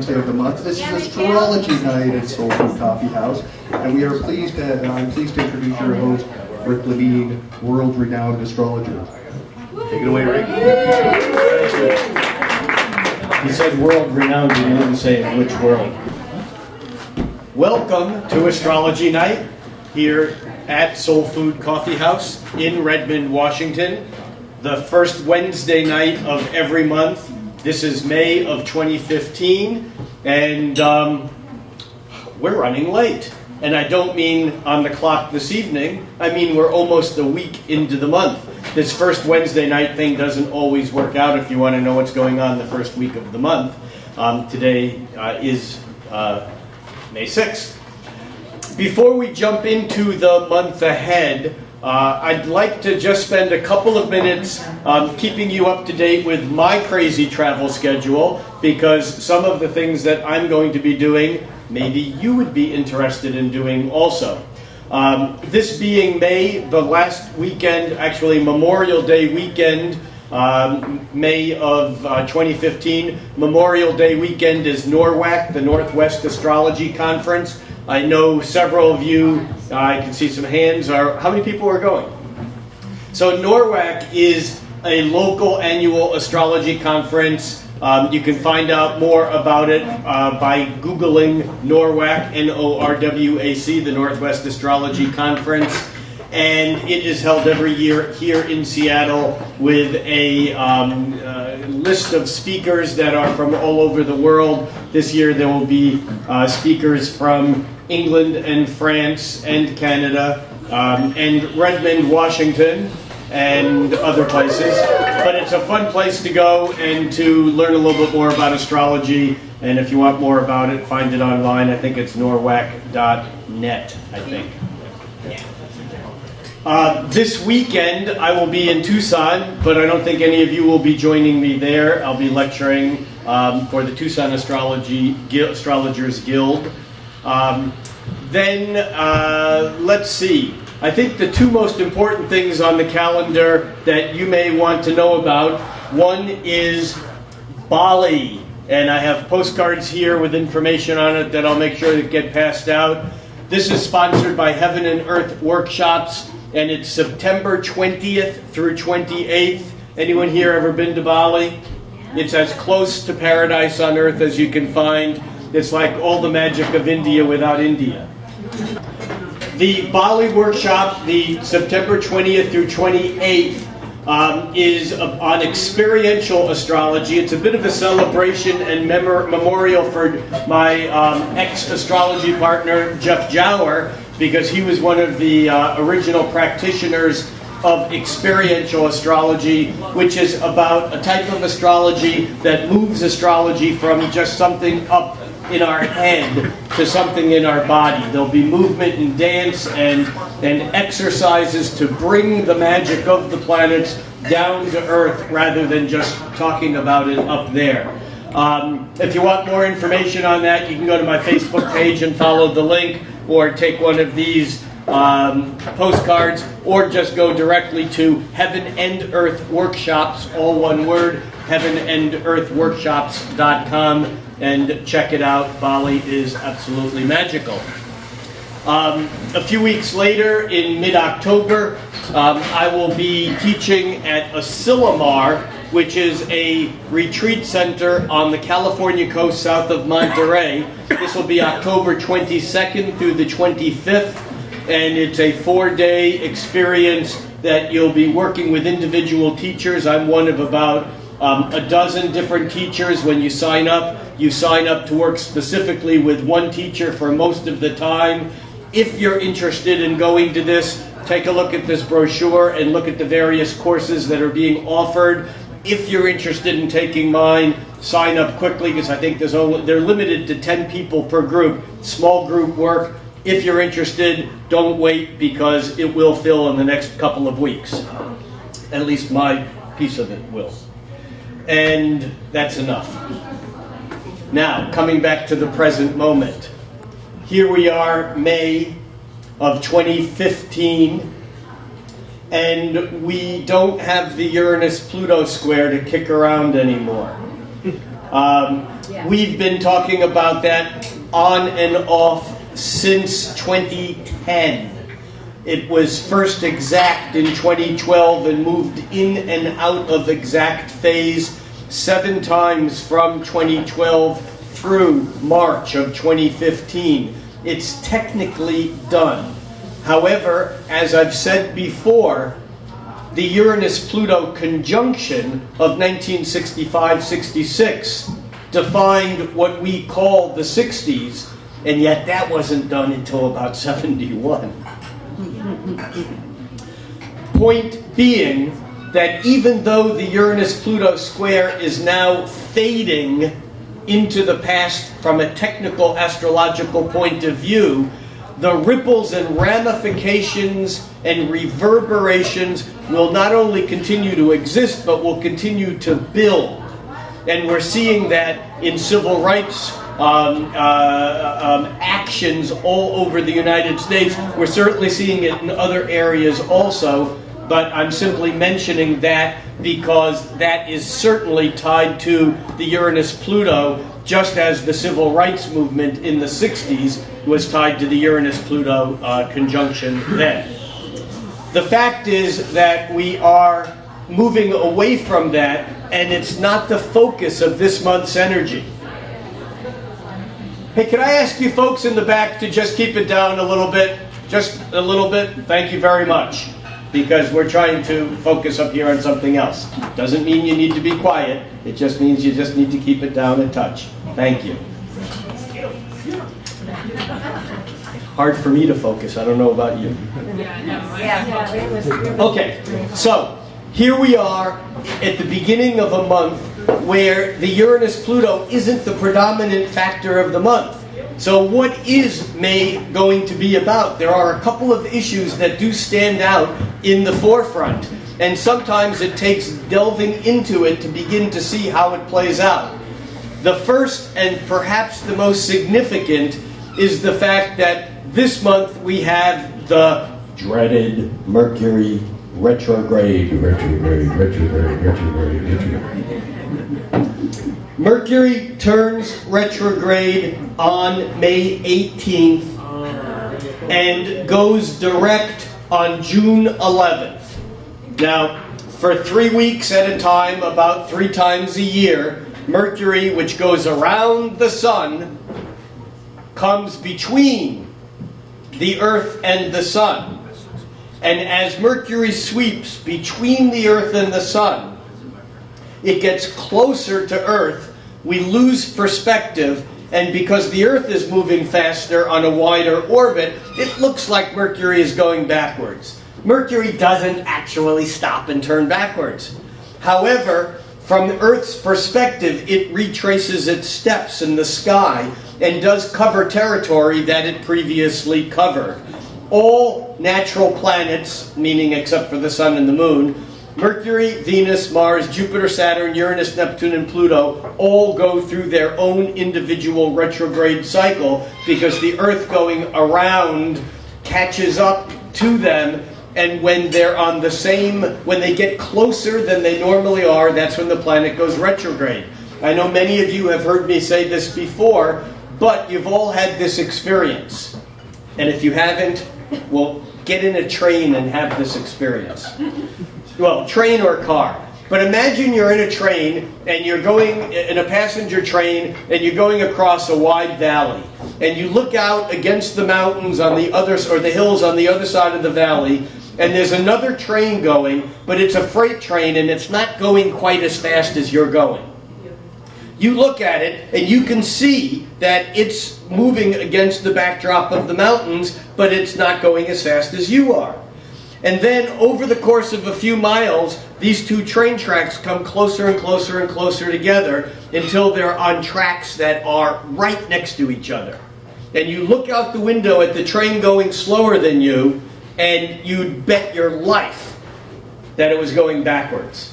Wednesday of the month. This is Astrology Night at SoulFood Coffeehouse, and we are pleased to, I'm pleased to introduce your host, Rick Levine, world-renowned astrologer. Take it away, Rick. He said world-renowned, he didn't say in which world. Welcome to Astrology Night here at SoulFood Coffeehouse in Redmond, Washington. The first Wednesday night of every month. This is May of 2015, and we're running late. And I don't mean on the clock this evening, I mean we're almost a week into the month. This first Wednesday night thing doesn't always work out if you want to know what's going on the first week of the month. Today is May 6th. Before we jump into the month ahead, I'd like to just spend a couple of minutes keeping you up to date with my crazy travel schedule, because some of the things that I'm going to be doing, maybe you would be interested in doing also. This being May, the last weekend, actually Memorial Day weekend, May of 2015. Memorial Day weekend is NORWAC, the Northwest Astrology Conference. I know several of you, I can see some hands, how many people are going? So NORWAC is a local annual astrology conference. You can find out more about it by Googling NORWAC, N-O-R-W-A-C, the Northwest Astrology Conference. And it is held every year here in Seattle with a list of speakers that are from all over the world. This year there will be speakers from England and France and Canada and Redmond, Washington, and other places. But it's a fun place to go and to learn a little bit more about astrology. And if you want more about it, find it online. I think it's norwac.net, I think. This weekend I will be in Tucson, but I don't think any of you will be joining me there. I'll be lecturing for the Tucson Astrologers Guild. Let's see. I think the two most important things on the calendar that you may want to know about, one is Bali. And I have postcards here with information on it that I'll make sure to get passed out. This is sponsored by Heaven and Earth Workshops, and it's September 20th through 28th. Anyone here ever been to Bali? It's as close to paradise on earth as you can find. It's like all the magic of India without India. The Bali workshop, the September 20th through 28th, is on experiential astrology. It's a bit of a celebration and memorial for my ex-astrology partner, Jeff Jower, because he was one of the original practitioners of experiential astrology, which is about a type of astrology that moves astrology from just something up in our head to something in our body. There'll be movement and dance and exercises to bring the magic of the planets down to Earth rather than just talking about it up there. If you want more information on that, you can go to my Facebook page and follow the link, or take one of these postcards, or just go directly to Heaven and Earth Workshops, all one word, heavenandearthworkshops.com, and check it out. Bali is absolutely magical. A few weeks later, in mid-October, I will be teaching at Asilomar, which is a retreat center on the California coast south of Monterey. This will be October 22nd through the 25th, and it's a 4-day experience that you'll be working with individual teachers. I'm one of about a dozen different teachers. When you sign up to work specifically with one teacher for most of the time. If you're interested in going to this, take a look at this brochure and look at the various courses that are being offered. If you're interested in taking mine, sign up quickly, because I think they're limited to 10 people per group, small group work. If you're interested, don't wait, because it will fill in the next couple of weeks. At least my piece of it will. And that's enough. Now, coming back to the present moment. Here we are, May of 2015, and we don't have the Uranus-Pluto square to kick around anymore. We've been talking about that on and off since 2010. It was first exact in 2012 and moved in and out of exact phase 7 times from 2012 through March of 2015. It's technically done. However, as I've said before, the Uranus-Pluto conjunction of 1965-66 defined what we call the 60s, and yet that wasn't done until about 71. Point being that even though the Uranus-Pluto square is now fading into the past from a technical astrological point of view, the ripples and ramifications and reverberations will not only continue to exist, but will continue to build. And we're seeing that in civil rights actions all over the United States. We're certainly seeing it in other areas also, but I'm simply mentioning that because that is certainly tied to the Uranus-Pluto, just as the civil rights movement in the 60s was tied to the Uranus-Pluto conjunction then. The fact is that we are moving away from that, and it's not the focus of this month's energy. Hey, can I ask you folks in the back to just keep it down a little bit? Just a little bit? Thank you very much. Because we're trying to focus up here on something else. Doesn't mean you need to be quiet. It just means you just need to keep it down a touch. Thank you. Hard for me to focus. I don't know about you. Okay, so here we are at the beginning of a month where the Uranus-Pluto isn't the predominant factor of the month. So what is May going to be about? There are a couple of issues that do stand out in the forefront, and sometimes it takes delving into it to begin to see how it plays out. The first, and perhaps the most significant, is the fact that this month we have the dreaded Mercury Retrograde. Mercury turns retrograde on May 18th and goes direct on June 11th. Now, for 3 weeks at a time, about 3 times a year, Mercury, which goes around the sun, comes between the Earth and the sun. And as Mercury sweeps between the Earth and the sun, it gets closer to Earth, we lose perspective, and because the Earth is moving faster on a wider orbit, it looks like Mercury is going backwards. Mercury doesn't actually stop and turn backwards. However, from Earth's perspective, it retraces its steps in the sky and does cover territory that it previously covered. All natural planets, meaning except for the Sun and the Moon, Mercury, Venus, Mars, Jupiter, Saturn, Uranus, Neptune, and Pluto all go through their own individual retrograde cycle because the Earth going around catches up to them, and when they're on the same, when they get closer than they normally are, that's when the planet goes retrograde. I know many of you have heard me say this before, but you've all had this experience. And if you haven't, well, get in a train and have this experience. Well, train or car. But imagine you're in a train and you're going in a passenger train and you're going across a wide valley. And you look out against the mountains on the other, or the hills on the other side of the valley, and there's another train going, but it's a freight train and it's not going quite as fast as you're going. You look at it and you can see that it's moving against the backdrop of the mountains, but it's not going as fast as you are. And then over the course of a few miles, these two train tracks come closer and closer and closer together until they're on tracks that are right next to each other. And you look out the window at the train going slower than you, and you'd bet your life that it was going backwards.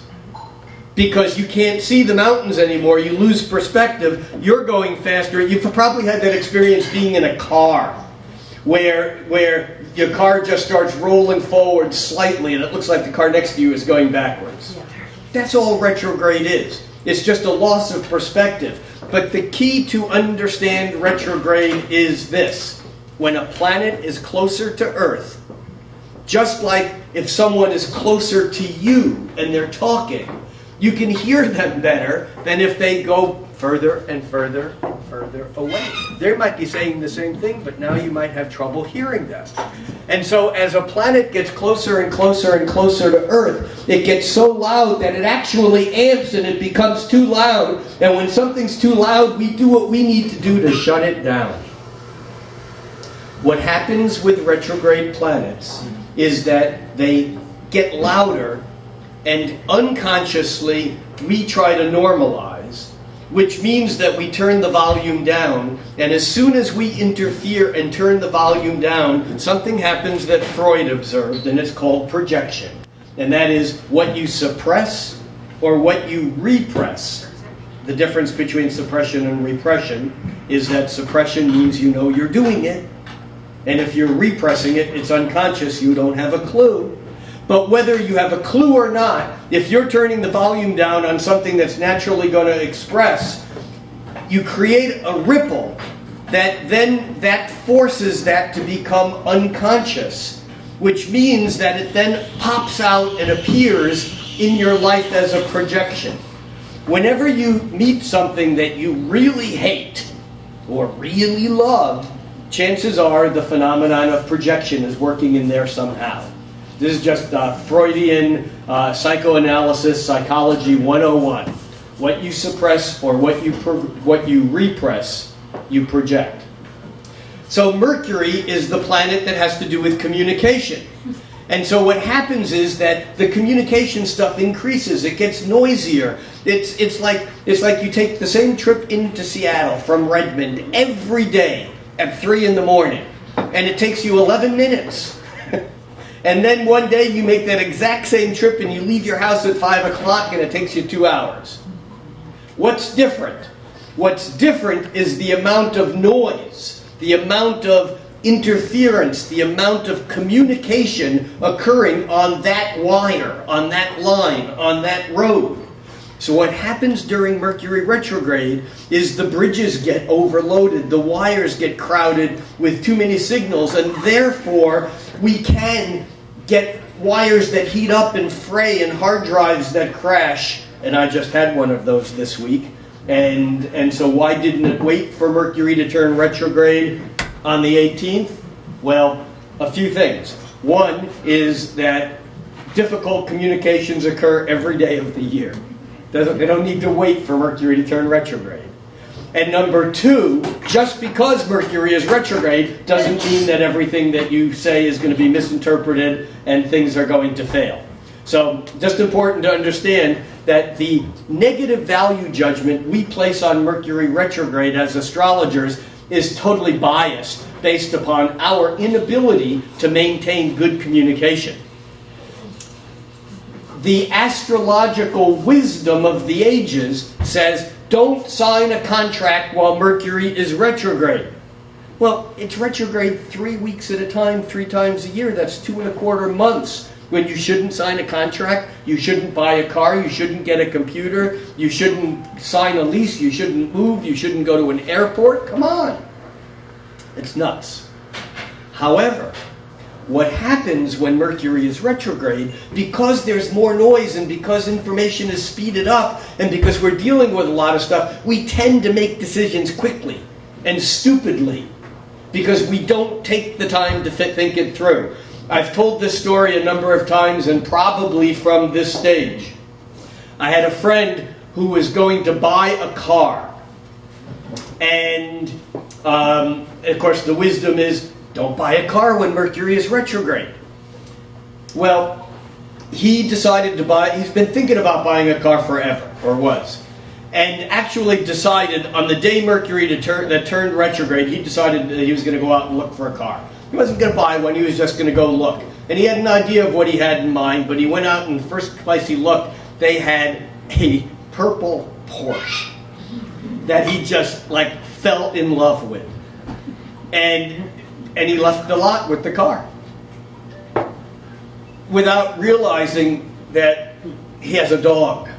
Because you can't see the mountains anymore, you lose perspective, you're going faster. You've probably had that experience being in a car, where your car just starts rolling forward slightly and it looks like the car next to you is going backwards. That's all retrograde is. It's just a loss of perspective. But the key to understand retrograde is this. When a planet is closer to Earth, just like if someone is closer to you and they're talking, you can hear them better than if they go further and further and further away. They might be saying the same thing, but now you might have trouble hearing them. And so as a planet gets closer and closer and closer to Earth, it gets so loud that it actually amps and it becomes too loud. And when something's too loud, we do what we need to do to shut it down. What happens with retrograde planets is that they get louder, and unconsciously we try to normalize, which means that we turn the volume down, and as soon as we interfere and turn the volume down, something happens that Freud observed, and it's called projection. And that is what you suppress or what you repress. The difference between suppression and repression is that suppression means you know you're doing it, and if you're repressing it, it's unconscious, you don't have a clue. But whether you have a clue or not, if you're turning the volume down on something that's naturally going to express, you create a ripple that forces that to become unconscious, which means that it then pops out and appears in your life as a projection. Whenever you meet something that you really hate or really love, chances are the phenomenon of projection is working in there somehow. This is just Freudian psychoanalysis, psychology 101. What you suppress or what you repress, you project. So Mercury is the planet that has to do with communication. And so what happens is that the communication stuff increases. It gets noisier. It's like you take the same trip into Seattle from Redmond every day at 3 in the morning, and it takes you 11 minutes. And then one day you make that exact same trip and you leave your house at 5 o'clock and it takes you 2 hours. What's different? What's different is the amount of noise, the amount of interference, the amount of communication occurring on that wire, on that line, on that road. So what happens during Mercury retrograde is the bridges get overloaded, the wires get crowded with too many signals, and therefore we can get wires that heat up and fray and hard drives that crash. And I just had one of those this week. And so why didn't it wait for Mercury to turn retrograde on the 18th? Well, a few things. One is that difficult communications occur every day of the year. They don't need to wait for Mercury to turn retrograde. And number two, just because Mercury is retrograde doesn't mean that everything that you say is going to be misinterpreted and things are going to fail. So just important to understand that the negative value judgment we place on Mercury retrograde as astrologers is totally biased based upon our inability to maintain good communication. The astrological wisdom of the ages says, don't sign a contract while Mercury is retrograde. Well, it's retrograde 3 weeks at a time, 3 times a year. That's 2.25 months. When you shouldn't sign a contract, you shouldn't buy a car, you shouldn't get a computer, you shouldn't sign a lease, you shouldn't move, you shouldn't go to an airport. Come on. It's nuts. However, what happens when Mercury is retrograde, because there's more noise and because information is speeded up and because we're dealing with a lot of stuff, we tend to make decisions quickly and stupidly because we don't take the time to think it through. I've told this story a number of times and probably from this stage. I had a friend who was going to buy a car. And, of course, the wisdom is, don't buy a car when Mercury is retrograde. Well, he decided to buy, he's been thinking about buying a car forever, or was. And actually decided on the day Mercury that turned retrograde, he decided that he was going to go out and look for a car. He wasn't going to buy one, he was just going to go look. And he had an idea of what he had in mind, but he went out and the first place he looked, they had a purple Porsche that he just fell in love with. And he left the lot with the car without realizing that he has a dog.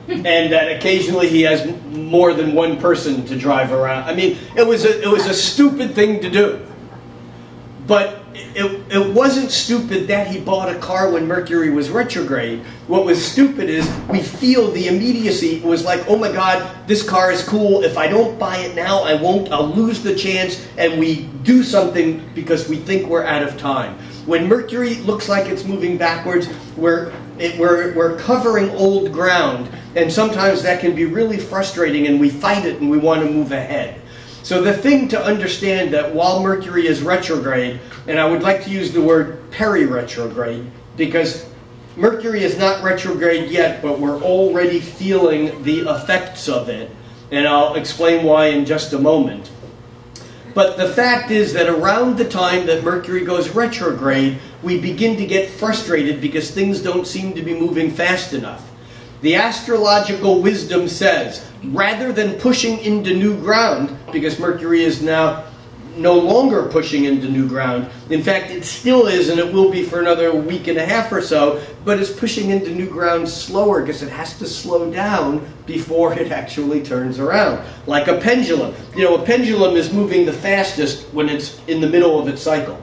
and that occasionally he has more than one person to drive around. I mean, it was a stupid thing to do. But it wasn't stupid that he bought a car when Mercury was retrograde. What was stupid is we feel the immediacy. It was like, oh my God, this car is cool. If I don't buy it now, I won't. I'll lose the chance. And we do something because we think we're out of time. When Mercury looks like it's moving backwards, we're covering old ground. And sometimes that can be really frustrating, and we fight it and we want to move ahead. So the thing to understand that while Mercury is retrograde, and I would like to use the word peri-retrograde, because Mercury is not retrograde yet, but we're already feeling the effects of it, and I'll explain why in just a moment. But the fact is that around the time that Mercury goes retrograde, we begin to get frustrated because things don't seem to be moving fast enough. The astrological wisdom says, rather than pushing into new ground, because Mercury is now no longer pushing into new ground, in fact it still is, and it will be for another week and a half or so, but it's pushing into new ground slower because it has to slow down before it actually turns around. Like a pendulum. You know, a pendulum is moving the fastest when it's in the middle of its cycle.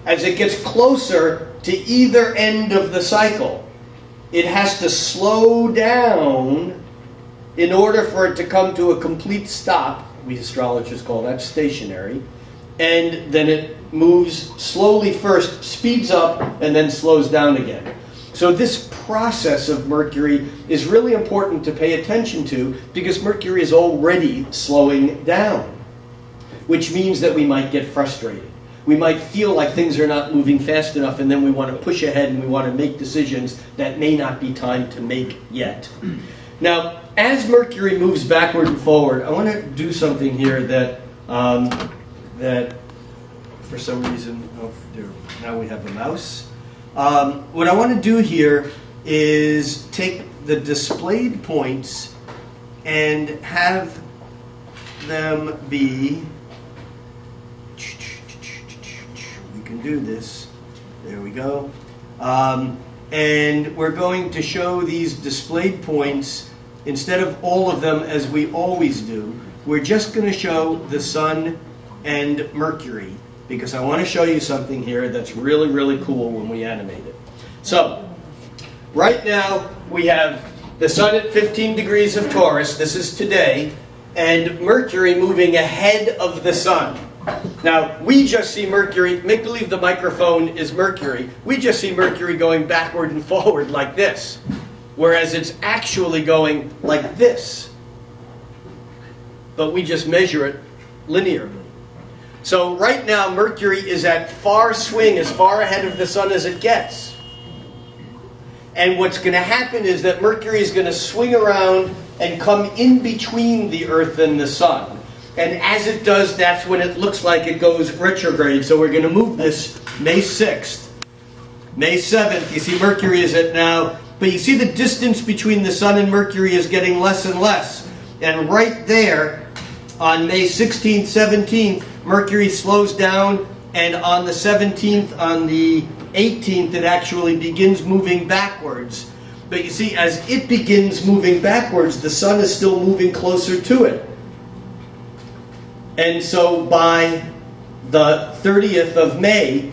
As it gets closer to either end of the cycle, it has to slow down in order for it to come to a complete stop. We astrologers call that stationary. And then it moves slowly first, speeds up, and then slows down again. So this process of Mercury is really important to pay attention to because Mercury is already slowing down, which means that we might get frustrated. We might feel like things are not moving fast enough, and then we want to push ahead and we want to make decisions that may not be time to make yet. Now, as Mercury moves backward and forward, I want to do something here that for some reason, now we have a mouse. What I want to do here is take the displayed points and have them be... do this. There we go. And we're going to show these displayed points instead of all of them as we always do. We're just going to show the Sun and Mercury because I want to show you something here that's really, really cool when we animate it. So, right now we have the Sun at 15 degrees of Taurus. This is today. And Mercury moving ahead of the Sun. Now, we just see Mercury, make believe the microphone is Mercury, we just see Mercury going backward and forward like this, whereas it's actually going like this. But we just measure it linearly. So right now, Mercury is at far swing, as far ahead of the Sun as it gets. And what's going to happen is that Mercury is going to swing around and come in between the Earth and the Sun. And as it does, that's when it looks like it goes retrograde. So we're going to move this May 6th. May 7th, you see Mercury is at now, but you see the distance between the Sun and Mercury is getting less and less. And right there, on May 16th, 17th, Mercury slows down, and on the 17th, on the 18th, it actually begins moving backwards. But you see, as it begins moving backwards, the Sun is still moving closer to it. And so by the 30th of May,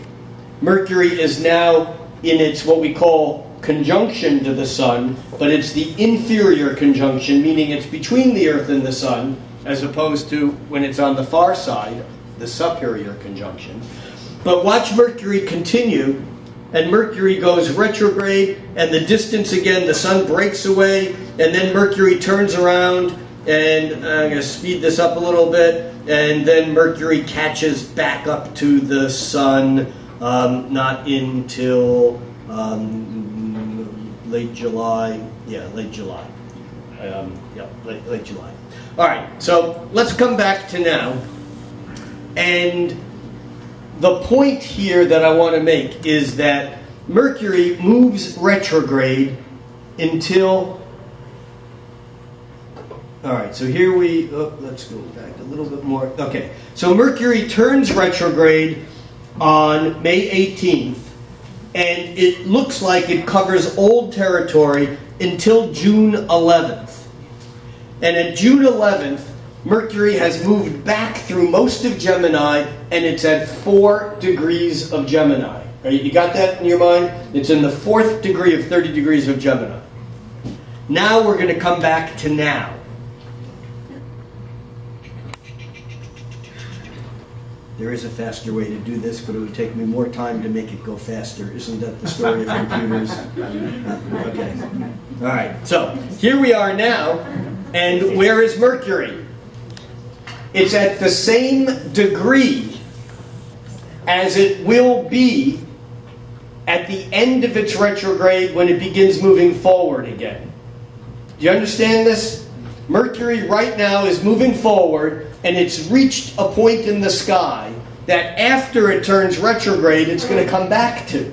Mercury is now in its what we call conjunction to the Sun, but it's the inferior conjunction, meaning it's between the Earth and the Sun, as opposed to when it's on the far side, the superior conjunction. But watch Mercury continue, and Mercury goes retrograde, and the distance again, the Sun breaks away, and then Mercury turns around, and I'm going to speed this up a little bit, and then Mercury catches back up to the Sun, not until late July. Yeah, late July. Late July. All right, so let's come back to now. And the point here that I want to make is that Mercury moves retrograde until... All right, so here let's go back a little bit more. Okay, so Mercury turns retrograde on May 18th, and it looks like it covers old territory until June 11th. And at June 11th, Mercury has moved back through most of Gemini, and it's at 4 degrees of Gemini. Right? You got that in your mind? It's in the 4th degree of 30 degrees of Gemini. Now we're going to come back to now. There is a faster way to do this, but it would take me more time to make it go faster. Isn't that the story of computers? Okay. All right. So here we are now, and where is Mercury? It's at the same degree as it will be at the end of its retrograde when it begins moving forward again. Do you understand this? Mercury right now is moving forward, and it's reached a point in the sky that after it turns retrograde, it's going to come back to.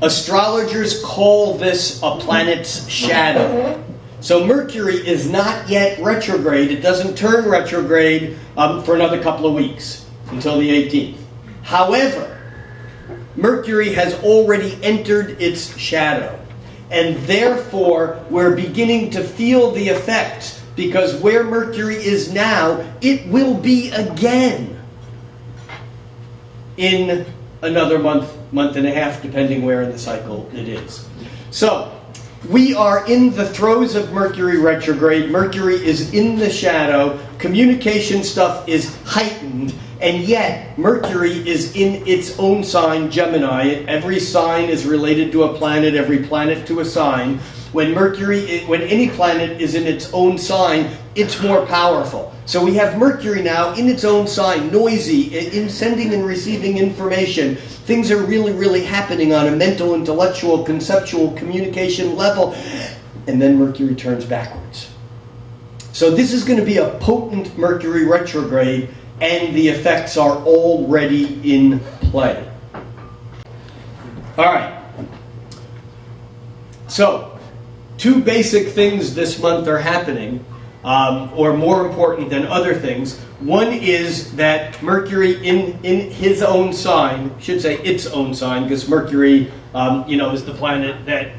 Astrologers call this a planet's shadow. So Mercury is not yet retrograde. It doesn't turn retrograde for another couple of weeks, until the 18th. However, Mercury has already entered its shadow. And therefore, we're beginning to feel the effects, because where Mercury is now, it will be again in another month, month and a half, depending where in the cycle it is. So, we are in the throes of Mercury retrograde. Mercury is in the shadow. Communication stuff is heightened. And yet, Mercury is in its own sign, Gemini. Every sign is related to a planet, every planet to a sign. When any planet is in its own sign, it's more powerful. So we have Mercury now in its own sign, noisy, in sending and receiving information. Things are really, really happening on a mental, intellectual, conceptual, communication level. And then Mercury turns backwards. So this is going to be a potent Mercury retrograde, and the effects are already in play. All right. So, 2 basic things this month are happening, or more important than other things. One is that Mercury in his own sign, should say its own sign, because Mercury, is the planet that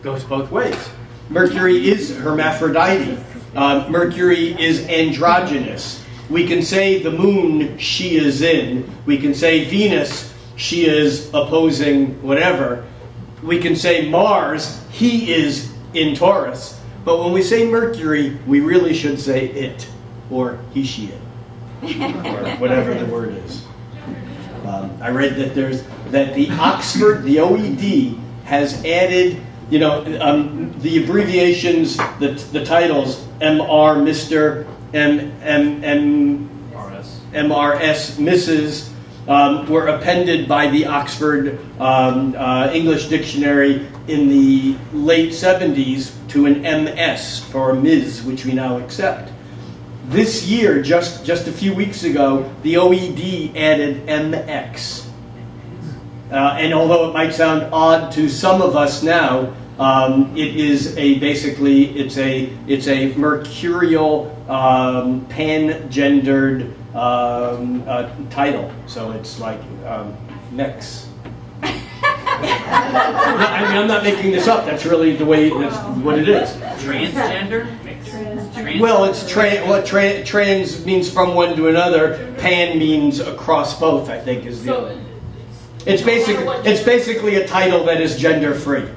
goes both ways. Mercury is hermaphrodite. Mercury is androgynous. We can say the moon, she is in. We can say Venus, she is opposing whatever. We can say Mars, he is in Taurus. But when we say Mercury, we really should say it, or he, she, it, or whatever the word is. I read that the Oxford, the OED, has added, the abbreviations, the titles, MR, Mr., MRS, Mrs., were appended by the Oxford English Dictionary in the late 70s to an MS for Ms., which we now accept. This year, just a few weeks ago, the OED added MX. And although it might sound odd to some of us now, it is it's a mercurial pan-gendered title. So it's like Mex. I'm not making this up. That's really that's what it is. Transgender? Well, it's trans means from one to another. Pan means across both, I think, is the other. It's basically a title that is gender free.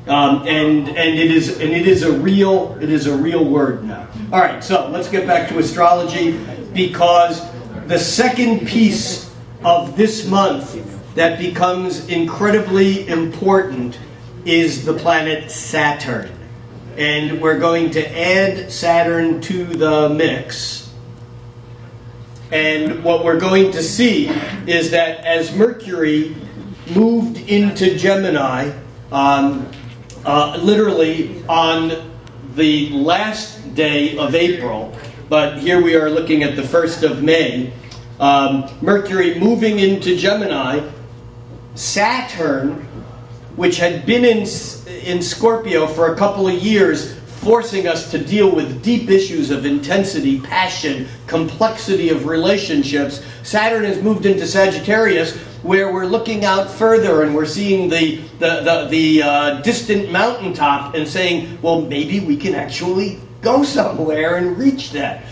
And it is a real word now. All right, so let's get back to astrology, because the second piece of this month that becomes incredibly important is the planet Saturn. And we're going to add Saturn to the mix. And what we're going to see is that as Mercury moved into Gemini, literally on the last day of April, but here we are looking at the 1st of May, Mercury moving into Gemini, Saturn, which had been in Scorpio for a couple of years, forcing us to deal with deep issues of intensity, passion, complexity of relationships. Saturn has moved into Sagittarius, where we're looking out further and we're seeing the distant mountaintop and saying, well, maybe we can actually go somewhere and reach that.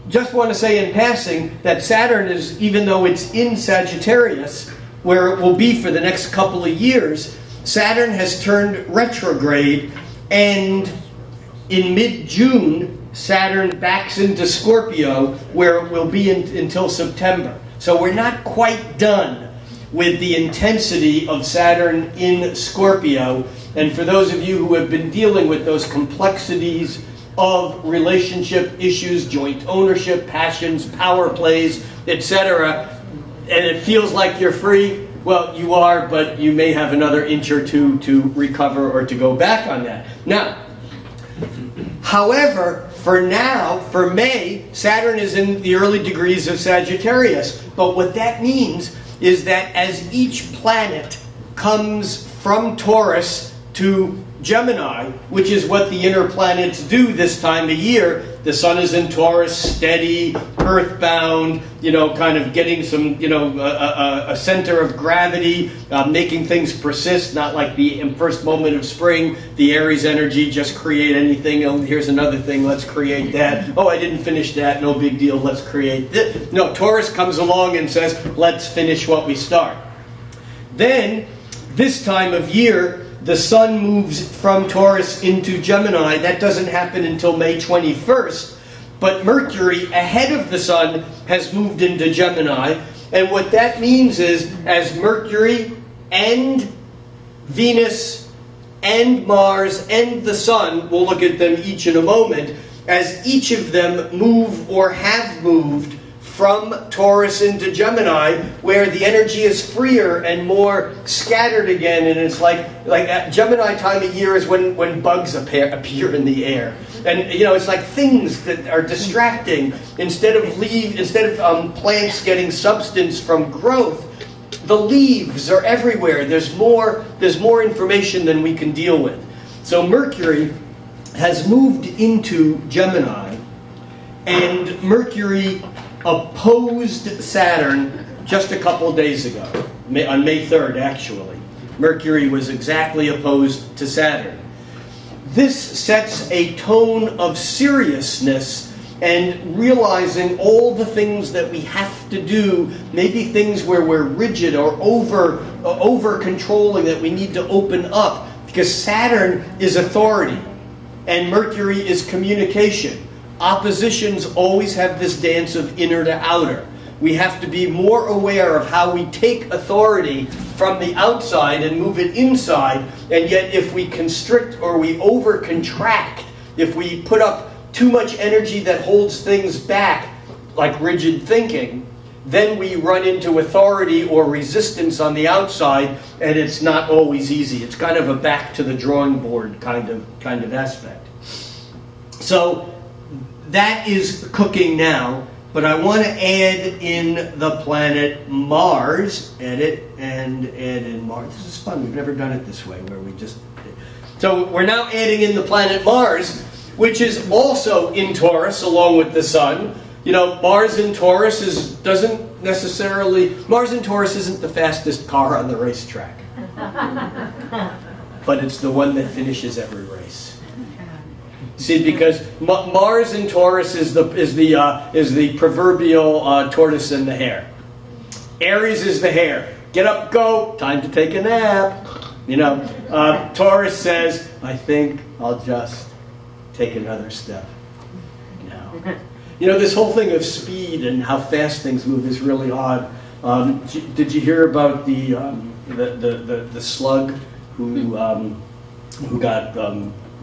Just want to say in passing that Saturn is, even though it's in Sagittarius, where it will be for the next couple of years, Saturn has turned retrograde, and in mid-June, Saturn backs into Scorpio, where it will be until September. So we're not quite done with the intensity of Saturn in Scorpio. And for those of you who have been dealing with those complexities of relationship issues, joint ownership, passions, power plays, etc., and it feels like you're free, well, you are, but you may have another inch or two to recover or to go back on that. Now, however, for now, for May, Saturn is in the early degrees of Sagittarius. But what that means is that as each planet comes from Taurus to Gemini, which is what the inner planets do this time of year, the sun is in Taurus, steady, earthbound, kind of getting some, a center of gravity, making things persist, not like the first moment of spring, the Aries energy, just create anything. Oh, here's another thing, let's create that. Oh, I didn't finish that, no big deal, let's create this. No, Taurus comes along and says, let's finish what we start. Then, this time of year, the sun moves from Taurus into Gemini. That doesn't happen until May 21st. But Mercury, ahead of the sun, has moved into Gemini. And what that means is, as Mercury and Venus and Mars and the sun, we'll look at them each in a moment, as each of them move or have moved from Taurus into Gemini, where the energy is freer and more scattered again, and it's like at Gemini time of year is when bugs appear in the air, and it's like things that are distracting. Instead of plants getting substance from growth, the leaves are everywhere. There's more information than we can deal with. So Mercury has moved into Gemini, and Mercury opposed Saturn just a couple days ago, on May 3rd actually. Mercury was exactly opposed to Saturn. This sets a tone of seriousness and realizing all the things that we have to do, maybe things where we're rigid or over controlling, that we need to open up, because Saturn is authority and Mercury is communication. Oppositions always have this dance of inner to outer. We have to be more aware of how we take authority from the outside and move it inside, and yet if we constrict or we over-contract, if we put up too much energy that holds things back, like rigid thinking, then we run into authority or resistance on the outside, and it's not always easy. It's kind of a back to the drawing board kind of aspect. So that is cooking now, but I want to add in the planet Mars. Edit and add in Mars. This is fun. We've never done it this way, where we just... So we're now adding in the planet Mars, which is also in Taurus along with the sun. Mars in Taurus Mars in Taurus isn't the fastest car on the racetrack, but it's the one that finishes every race. See, because Mars in Taurus is the proverbial tortoise and the hare. Aries is the hare. Get up, go. Time to take a nap. Taurus says, I think I'll just take another step. This whole thing of speed and how fast things move is really odd. Did you hear about the slug who got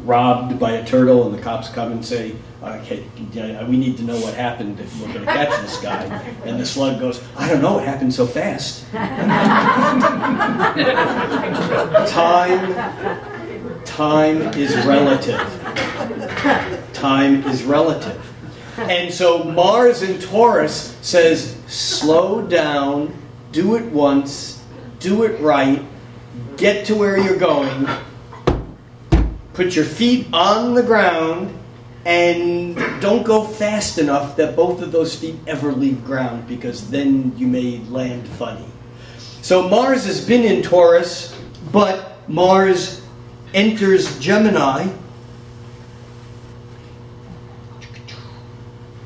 robbed by a turtle, and the cops come and say, okay, we need to know what happened if we're going to catch this guy. And the slug goes, I don't know, it happened so fast. Time is relative. Time is relative. And so Mars in Taurus says, slow down, do it once, do it right, get to where you're going, put your feet on the ground, and don't go fast enough that both of those feet ever leave ground, because then you may land funny. So Mars has been in Taurus, but Mars enters Gemini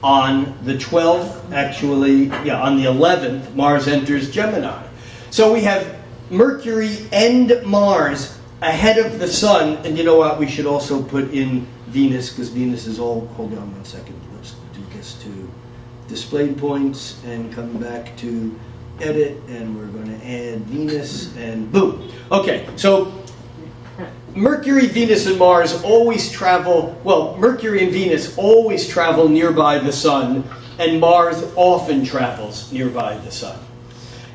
on the 12th, on the 11th, Mars enters Gemini. So we have Mercury and Mars ahead of the Sun, and you know what, we should also put in Venus, because Venus is all, hold on one second, let's do this to displayed points, and come back to edit, and we're going to add Venus, and boom. Okay, so Mercury, Venus, and Mars always travel, well, Mercury and Venus always travel nearby the Sun, and Mars often travels nearby the Sun.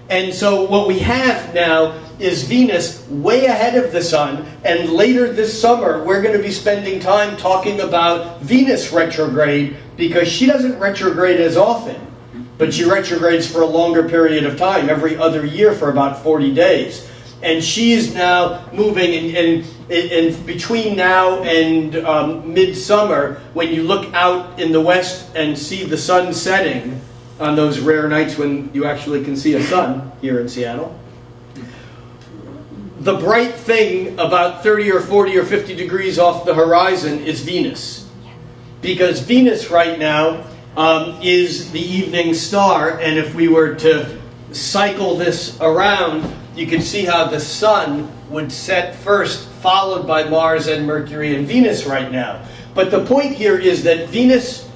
And so what we have now is Venus way ahead of the Sun, and later this summer we're going to be spending time talking about Venus retrograde, because she doesn't retrograde as often, but she retrogrades for a longer period of time, every other year for about 40 days. And she's now moving, and between now and midsummer, when you look out in the west and see the sun setting on those rare nights when you actually can see a sun here in Seattle, the bright thing about 30 or 40 or 50 degrees off the horizon is Venus. Because Venus right now is the evening star, and if we were to cycle this around, you can see how the Sun would set first, followed by Mars and Mercury and Venus right now. But the point here is that Venus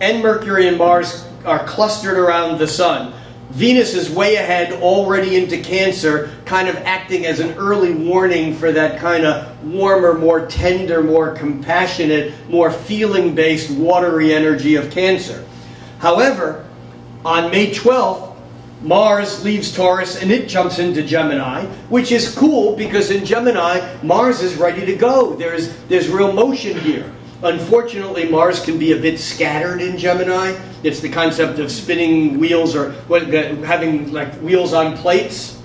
and Mercury and Mars are clustered around the Sun. Venus is way ahead, already into Cancer, kind of acting as an early warning for that kind of warmer, more tender, more compassionate, more feeling-based, watery energy of Cancer. However, on May 12th, Mars leaves Taurus and it jumps into Gemini, which is cool because in Gemini, Mars is ready to go. There's real motion here. Unfortunately, Mars can be a bit scattered in Gemini. It's the concept of spinning wheels, or having like wheels on plates.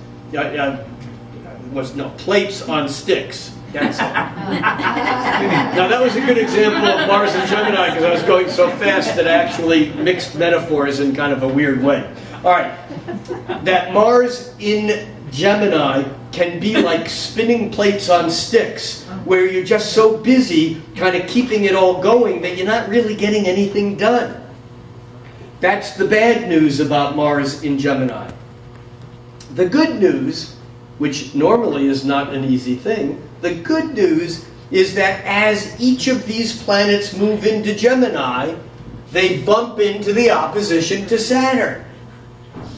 Plates on sticks. That's it. Now that was a good example of Mars and Gemini because I was going so fast that I actually mixed metaphors in kind of a weird way. All right, that Mars in Gemini can be like spinning plates on sticks, where you're just so busy kind of keeping it all going that you're not really getting anything done. That's the bad news about Mars in Gemini. The good news, which normally is not an easy thing, the good news is that as each of these planets move into Gemini, they bump into the opposition to Saturn.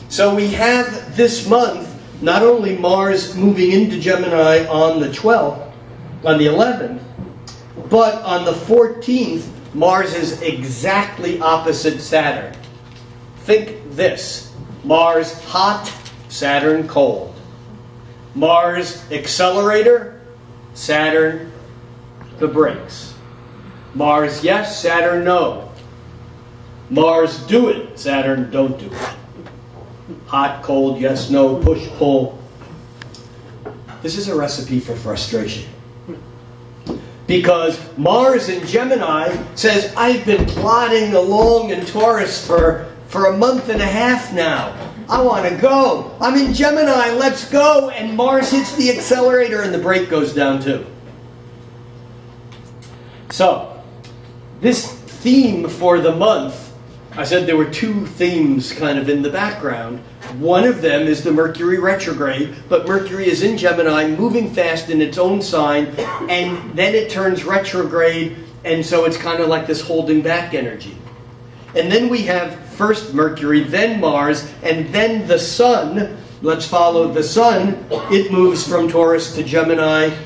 So we have this month not only Mars moving into Gemini on the 12th, on the 11th, but on the 14th, Mars is exactly opposite Saturn. Think this: Mars hot, Saturn cold. Mars accelerator, Saturn the brakes. Mars yes, Saturn no. Mars do it, Saturn don't do it. Hot, cold, yes, no, push, pull. This is a recipe for frustration. Because Mars in Gemini says, I've been plodding along in Taurus for a month and a half now. I want to go. I'm in Gemini, let's go. And Mars hits the accelerator and the brake goes down too. So, this theme for the month, I said there were two themes kind of in the background. One of them is the Mercury retrograde, but Mercury is in Gemini, moving fast in its own sign, and then it turns retrograde, and so it's kind of like this holding back energy. And then we have first Mercury, then Mars, and then the Sun. Let's follow the Sun. It moves from Taurus to Gemini.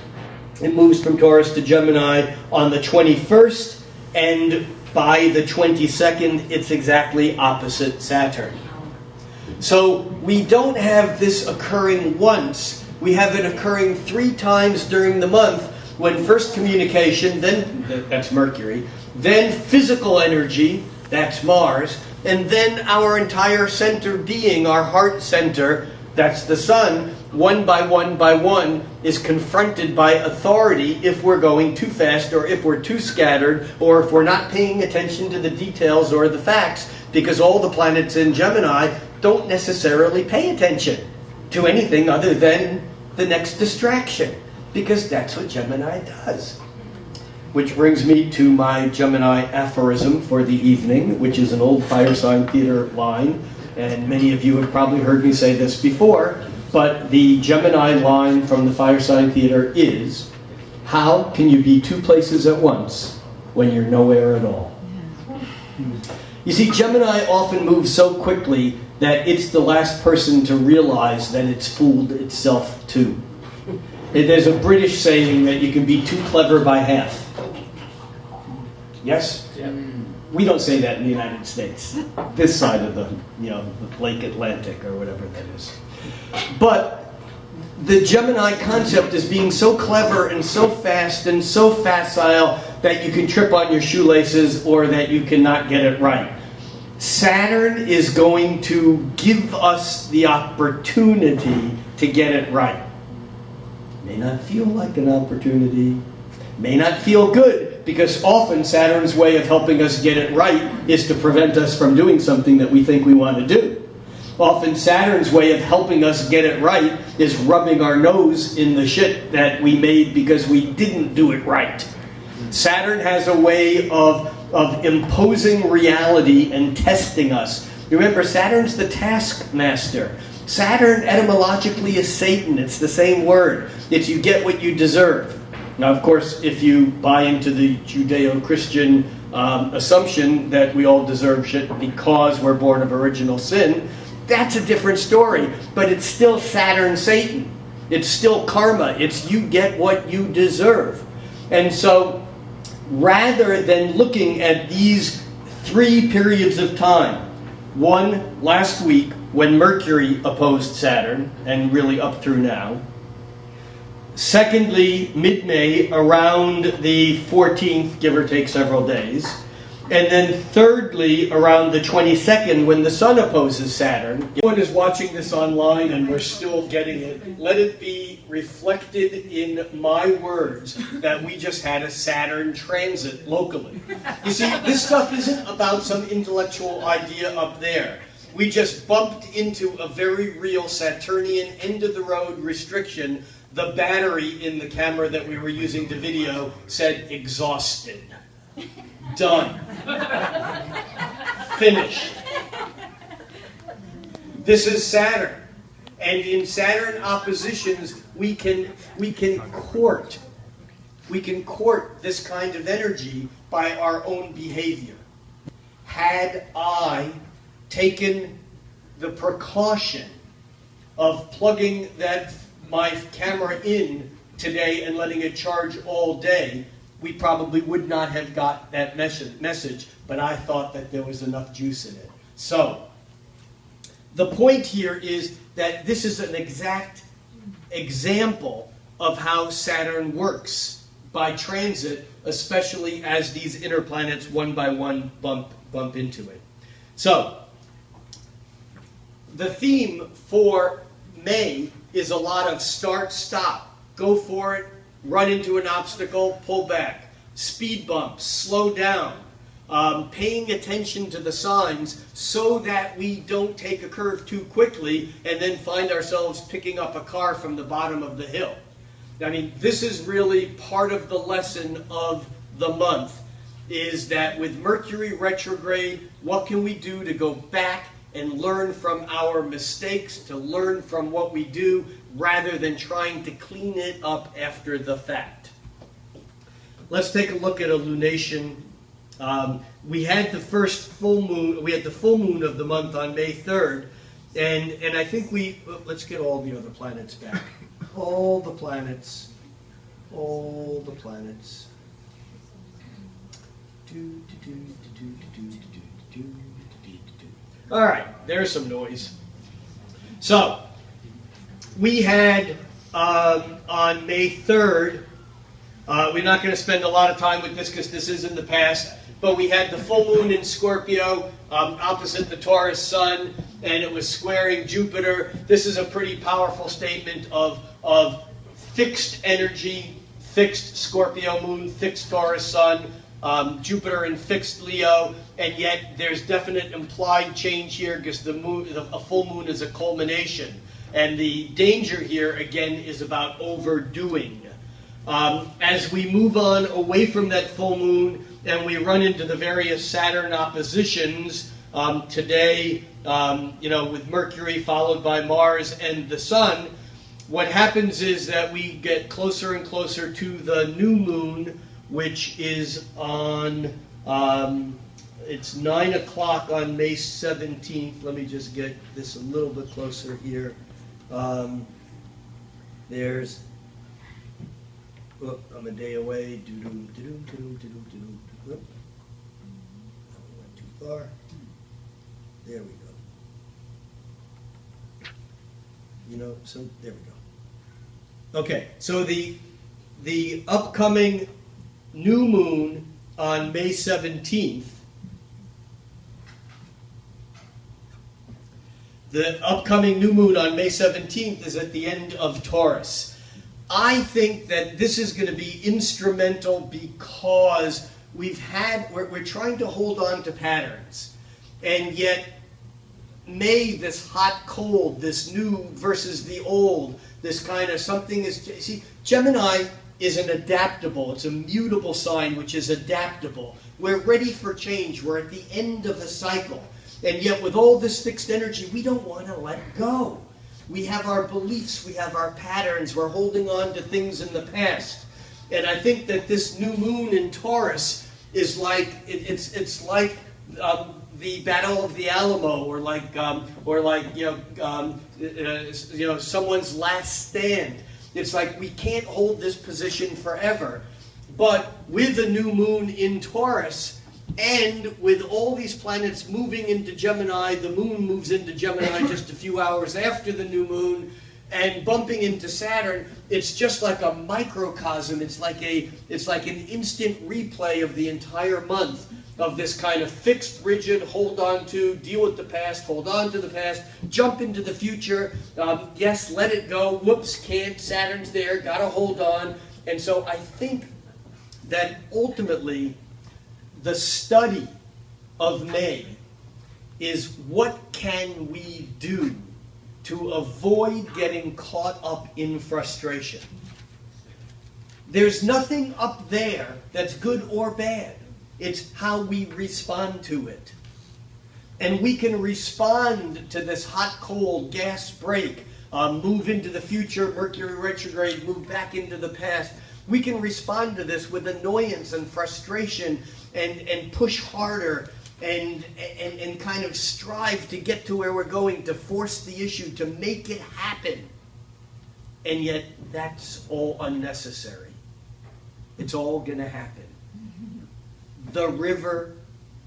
It moves from Taurus to Gemini on the 21st, and by the 22nd, it's exactly opposite Saturn. So we don't have this occurring once. We have it occurring 3 times during the month, when first communication, then that's Mercury, then physical energy, that's Mars, and then our entire center being, our heart center, that's the Sun, one by one, is confronted by authority if we're going too fast, or if we're too scattered, or if we're not paying attention to the details or the facts, because all the planets in Gemini don't necessarily pay attention to anything other than the next distraction, because that's what Gemini does. Which brings me to my Gemini aphorism for the evening, which is an old Fire Sign Theater line, and many of you have probably heard me say this before, but the Gemini line from the Fire Sign Theater is, how can you be two places at once when you're nowhere at all? You see, Gemini often moves so quickly that it's the last person to realize that it's fooled itself too. There's a British saying that you can be too clever by half. Yes? Yeah. We don't say that in the United States. This side of the Lake Atlantic or whatever that is. But the Gemini concept is being so clever and so fast and so facile that you can trip on your shoelaces or that you cannot get it right. Saturn is going to give us the opportunity to get it right. May not feel like an opportunity, may not feel good, because often Saturn's way of helping us get it right is to prevent us from doing something that we think we want to do. Often Saturn's way of helping us get it right is rubbing our nose in the shit that we made because we didn't do it right. Saturn has a way of imposing reality and testing us. Remember, Saturn's the taskmaster. Saturn etymologically is Satan. It's the same word. It's you get what you deserve. Now, of course, if you buy into the Judeo-Christian assumption that we all deserve shit because we're born of original sin, that's a different story. But it's still Saturn Satan. It's still karma. It's you get what you deserve. And so, rather than looking at these 3 periods of time, one last week when Mercury opposed Saturn, and really up through now. Secondly, mid-May, around the 14th, give or take several days. And then thirdly, around the 22nd, when the Sun opposes Saturn. If anyone is watching this online and we're still getting it, let it be reflected in my words that we just had a Saturn transit locally. You see, this stuff isn't about some intellectual idea up there. We just bumped into a very real Saturnian end-of-the-road restriction. The battery in the camera that we were using to video said exhausted. Done. Finished. This is Saturn. And in Saturn oppositions, we can court this kind of energy by our own behavior. Had I taken the precaution of plugging my camera in today and letting it charge all day, we probably would not have got that message, but I thought that there was enough juice in it. So, the point here is that this is an exact example of how Saturn works by transit, especially as these inner planets one by one bump into it. So, the theme for May is a lot of start, stop, go for it, run into an obstacle, pull back, speed bumps, slow down, paying attention to the signs so that we don't take a curve too quickly and then find ourselves picking up a car from the bottom of the hill. I mean, this is really part of the lesson of the month, is that with Mercury retrograde, what can we do to go back and learn from our mistakes, to learn from what we do, rather than trying to clean it up after the fact. Let's take a look at a lunation. We had the first full moon, we had the full moon of the month on May 3rd, and I think let's get all the other planets back. All the planets. All right, there's some noise. So, we had on May 3rd, we're not going to spend a lot of time with this because this is in the past, but we had the full moon in Scorpio opposite the Taurus sun, and it was squaring Jupiter. This is a pretty powerful statement of fixed energy, fixed Scorpio moon, fixed Taurus sun, Jupiter in fixed Leo, and yet there's definite implied change here because the moon, a full moon is a culmination. And the danger here, again, is about overdoing. As we move on away from that full moon and we run into the various Saturn oppositions, today, with Mercury followed by Mars and the Sun, what happens is that we get closer and closer to the new moon, which is on, it's 9 o'clock on May 17th. Let me just get this a little bit closer here. There's, oh, I'm a day away. Went too far. There we go. So there we go. Okay, so the upcoming new moon on May 17th, the upcoming new moon on May 17th is at the end of Taurus. I think that this is going to be instrumental because we're trying to hold on to patterns, and yet May, this hot, cold, this new versus the old, this kind of something is, see, Gemini is an adaptable, it's a mutable sign which is adaptable. We're ready for change, we're at the end of a cycle. And yet with all this fixed energy, we don't want to let go. We have our beliefs, we have our patterns, we're holding on to things in the past. And I think that this new moon in Taurus is like, it's like the Battle of the Alamo, or like someone's last stand. It's like we can't hold this position forever. But with the new moon in Taurus, and with all these planets moving into Gemini, the moon moves into Gemini just a few hours after the new moon, and bumping into Saturn, it's just like a microcosm. It's like an instant replay of the entire month of this kind of fixed, rigid, hold on to, deal with the past, hold on to the past, jump into the future, yes, let it go, whoops, can't, Saturn's there, gotta hold on. And so I think that ultimately the study of May is what can we do to avoid getting caught up in frustration. There's nothing up there that's good or bad. It's how we respond to it. And we can respond to this hot, cold, gas break, move into the future, Mercury Retrograde, move back into the past. We can respond to this with annoyance and frustration and push harder and kind of strive to get to where we're going, to force the issue, to make it happen. And yet, that's all unnecessary. It's all going to happen. The river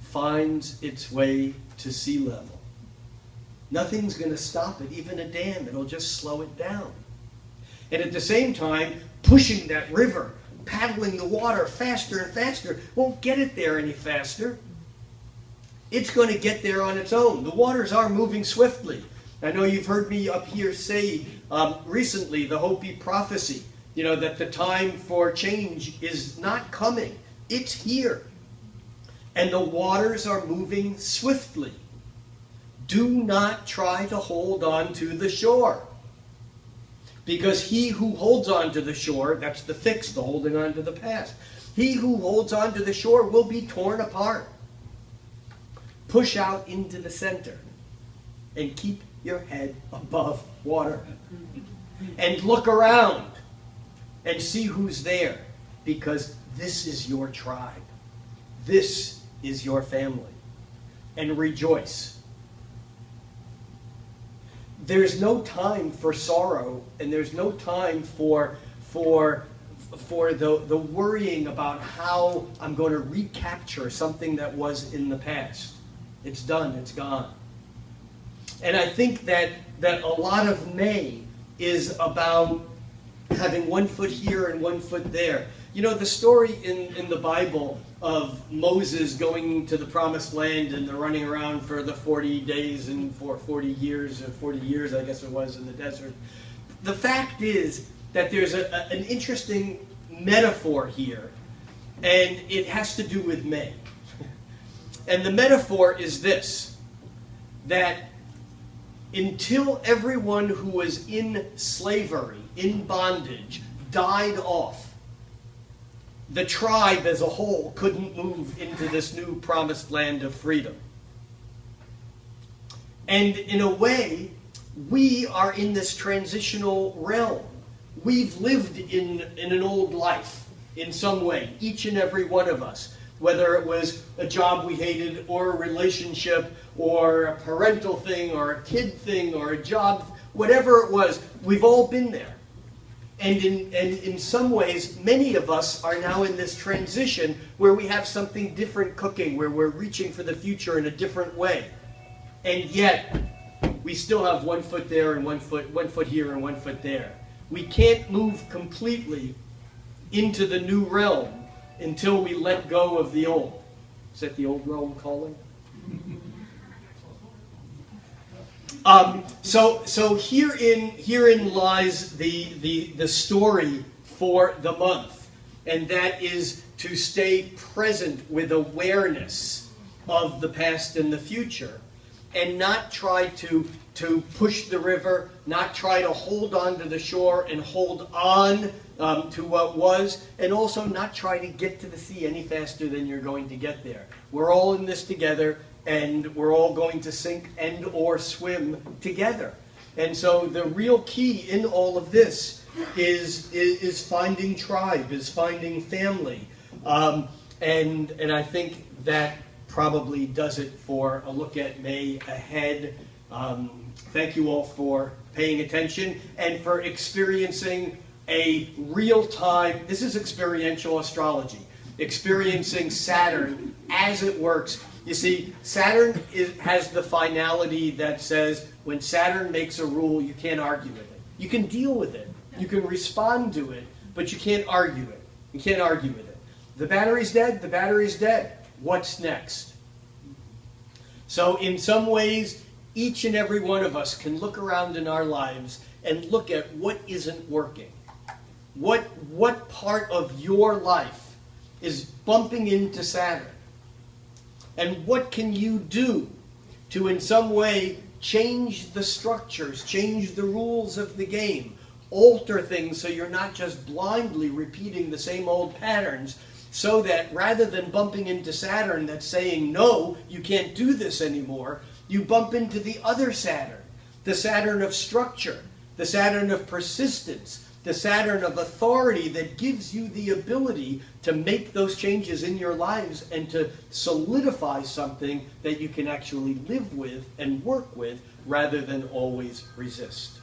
finds its way to sea level. Nothing's going to stop it, even a dam. It'll just slow it down. And at the same time, pushing that river, paddling the water faster and faster, won't get it there any faster. It's going to get there on its own. The waters are moving swiftly. I know you've heard me up here say recently, the Hopi prophecy, that the time for change is not coming. It's here. And the waters are moving swiftly. Do not try to hold on to the shore. Because he who holds on to the shore, that's the fix, the holding on to the past. He who holds on to the shore will be torn apart. Push out into the center and keep your head above water. And look around and see who's there, because this is your tribe. This is your family. And rejoice. There's no time for sorrow, and there's no time for the worrying about how I'm going to recapture something that was in the past. It's done, it's gone. And I think that a lot of May is about having one foot here and one foot there. You know, the story in the Bible of Moses going to the promised land and they're running around for the 40 days and for 40 years, I guess it was, in the desert. The fact is that there's an interesting metaphor here, and it has to do with May. And the metaphor is this, that until everyone who was in slavery, in bondage, died off, the tribe as a whole couldn't move into this new promised land of freedom. And in a way, we are in this transitional realm. We've lived in an old life in some way, each and every one of us. Whether it was a job we hated, or a relationship, or a parental thing, or a kid thing, or a job, whatever it was, we've all been there. And in some ways, many of us are now in this transition where we have something different cooking, where we're reaching for the future in a different way. And yet, we still have one foot there and one foot here and one foot there. We can't move completely into the new realm until we let go of the old. Is that the old realm calling? So herein lies the story for the month, and that is to stay present with awareness of the past and the future, and not try to push the river, not try to hold on to the shore and hold on to what was, and also not try to get to the sea any faster than you're going to get there. We're all in this together, and we're all going to sink and or swim together. And so the real key in all of this is finding tribe, is finding family. And I think that probably does it for a look at May ahead. Thank you all for paying attention and for experiencing a real-time, this is experiential astrology, experiencing Saturn as it works. You see, Saturn has the finality that says when Saturn makes a rule, you can't argue with it. You can deal with it. You can respond to it, but you can't argue it. You can't argue with it. The battery's dead. The battery's dead. What's next? So in some ways, each and every one of us can look around in our lives and look at what isn't working. What part of your life is bumping into Saturn? And what can you do to in some way change the structures, change the rules of the game, alter things so you're not just blindly repeating the same old patterns, so that rather than bumping into Saturn that's saying, no, you can't do this anymore, you bump into the other Saturn, the Saturn of structure, the Saturn of persistence, the Saturn of authority that gives you the ability to make those changes in your lives and to solidify something that you can actually live with and work with rather than always resist.